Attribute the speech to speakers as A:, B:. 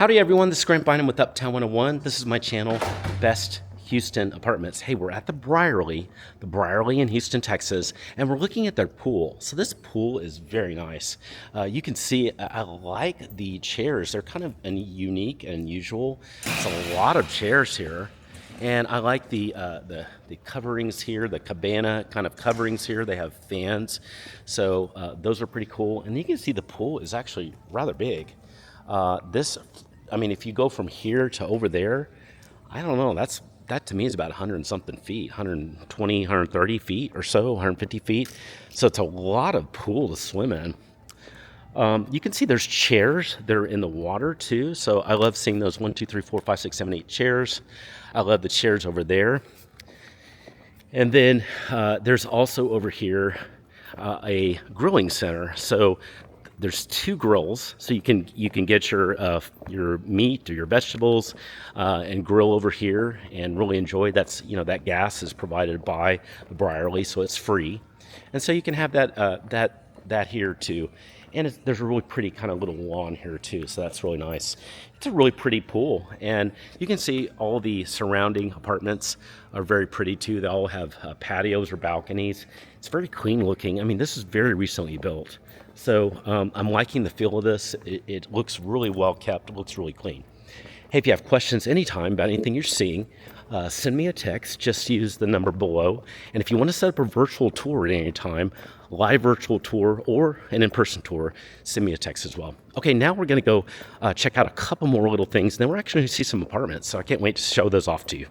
A: Howdy everyone, this is Grant Bynum with Uptown 101. This is my channel, Best Houston Apartments. Hey, we're at the Briarly in Houston, Texas, and we're looking at their pool. So this pool is very nice. You can see, I like the chairs. They're kind of unique and unusual. It's a lot of chairs here. And I like the coverings here, the cabana kind of coverings here. They have fans. So those are pretty cool. And you can see the pool is actually rather big. If you go from here to over there, I don't know, that to me is about 100 and something feet, 120, 130 feet or so, 150 feet. So it's a lot of pool to swim in. You can see there's chairs. They're in the water too. So I love seeing those 1, 2, 3, 4, 5, 6, 7, 8 chairs. I love the chairs over there. And then there's also over here a grilling center. So there's 2 grills, so you can get your meat or your vegetables and grill over here and really enjoy. That gas is provided by the Briarly, so it's free, and so you can have that here too. And there's a really pretty kind of little lawn here too, so that's really nice. It's a really pretty pool, and you can see all the surrounding apartments are very pretty too. They all have patios or balconies. It's very clean looking. I mean, this is very recently built. So I'm liking the feel of this. It looks really well kept. It looks really clean. Hey, if you have questions anytime about anything you're seeing, send me a text. Just use the number below. And if you want to set up a virtual tour at any time, live virtual tour or an in-person tour, send me a text as well. Okay, now we're going to go check out a couple more little things. Then we're actually going to see some apartments. So I can't wait to show those off to you.